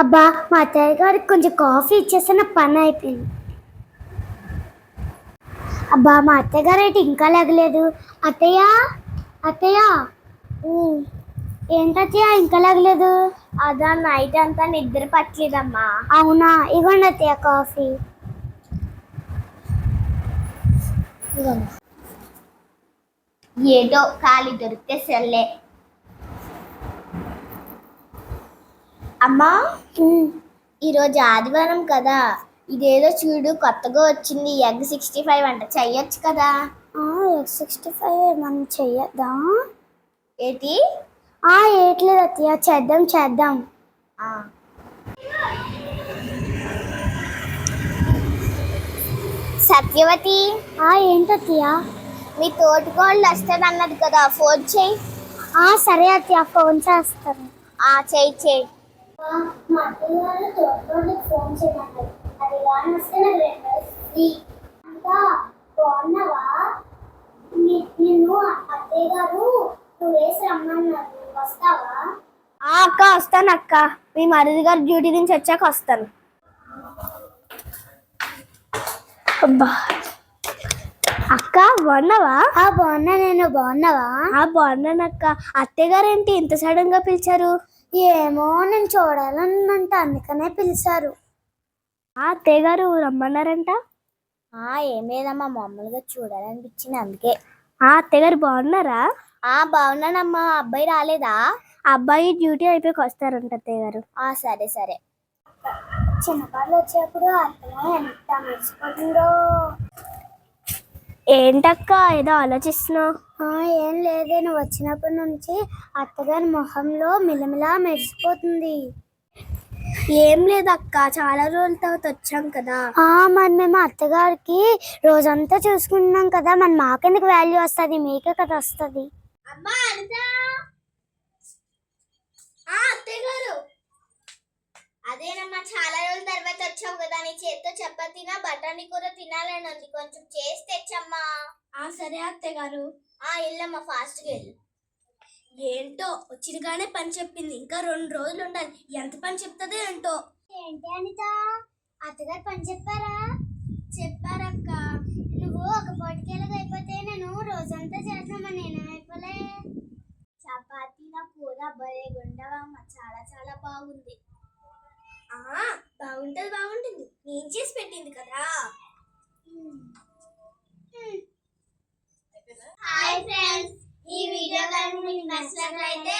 అబ్బా మా అత్తయ్య గారికి కొంచెం కాఫీ ఇచ్చేస్తే నా పని అయిపోయింది. అబ్బా మా అత్తయ్య గారు అయితే ఇంకా లేగలేదు. అత్తయ్య అత్తయ్య ఏంటత్తయ్య ఇంకా లేగలేదు? అదా నైట్ అంతా నిద్ర పట్టలేదమ్మా. అవునా, ఇవ్వండి అత్తయ్య కాఫీ. ఏదో ఖాళీ దొరికితే సర్లే. అమ్మా, ఈరోజు ఆదివారం కదా, ఇదేదో చూడు కొత్తగా వచ్చింది, ఎగ్ 65 అంట. చెయ్యొచ్చు కదా? ఎగ్ 65 మనం చెయ్యద్దా? ఏంటి? ఏట్లేదు అత్తయ్య, చేద్దాం. సత్యవతి, ఏంటత్తయ్య? మీ తోటికోళ్ళు వస్తుంది అన్నది కదా, ఫోన్ చేయి. సరే అత్తయ్య, ఫోన్ చేస్తాను. చెయ్యి. మా అత్తయ్య గారు తోటికోళ్ళకి ఫోన్ చేయమన్నారు. అది కానీ వస్తే నాకు 2 రోజులు ఫ్రీ. అంతా బాగున్నావా? నిన్ను అత్తయ్య గారు 2 days రమ్మన్నారు, వస్తావా? అక్క వస్తాను అక్క, మీ మరిది గారు డ్యూటీ నుంచి వచ్చాక వస్తాను. అక్క బాగున్నావా? బాగున్నా. నేను బాగున్నావా? బాగున్నాను అక్క. అత్తయ్య గారు ఏంటి ఇంత సడన్ గా పిలిచారు? ఏమో నేను చూడాలన్నంట, అందుకనే పిలిచారు. అత్తయ్య గారు రమ్మన్నారంట? ఏం లేదమ్మా, మామూలుగా చూడాలనిపించింది అందుకే. అత్తయ్య గారు బాగున్నారా? బాగున్నానమ్మా. అబ్బాయి రాలేదా? అబ్బాయి డ్యూటీ అయిపోయి వస్తారంట అత్తయ్య గారు. సరే. చిన్నపాలు వచ్చేప్పుడు అత్తయ్య ఎంత మెచ్చిపోతుందో. ఏంటక్క ఏదో ఆలోచిస్తున్నావు? ఏం లేదే, నువ్వు వచ్చినప్పటి నుంచి అత్తగారి మొహంలో మిలమిలా మెరిసిపోతుంది. ఏం లేదక్క, చాలా రోజుల తర్వాత వచ్చాం కదా. మరి మేము అత్తగారికి రోజంతా చూసుకుంటున్నాం కదా, మరి మాకెందుకు వాల్యూ వస్తుంది? మీకే కదా వస్తుంది. అత్తయ్య గారు, అదేనమ్మా, చాలా రోజుల తర్వాత వచ్చావు కదా, నీ చేత్తో చపాతీనా బఠానీ కూర తినాలని ఉంది, కొంచెం చేసి తెచ్చమ్మా. సరే అత్తయ్య గారు. వెళ్ళమ్మా, ఫాస్ట్గా వెళ్ళు. ఏంటో వచ్చినగానే పని చెప్పింది, ఇంకా 2 రోజులు ఉండాలి. ఎంత పని చెప్తుందో ఏంటో. ఏంటి అనిత, అత్తగారు పని చెప్పారా? చెప్పారక్క. నువ్వు ఒక పొటికేలాగా అయిపోతే నేను రోజంతా చేస్తామా, నేనేమైపోలే. చపాతీల కూర భలే గుండవమ్మ, చాలా బాగుంది. బాగుంటుంది, నేను చేసి పెట్టింది కదా. హాయ్ ఫ్రెండ్స్, ఈ వీడియో కనుక మీకు నచ్చినట్లయితే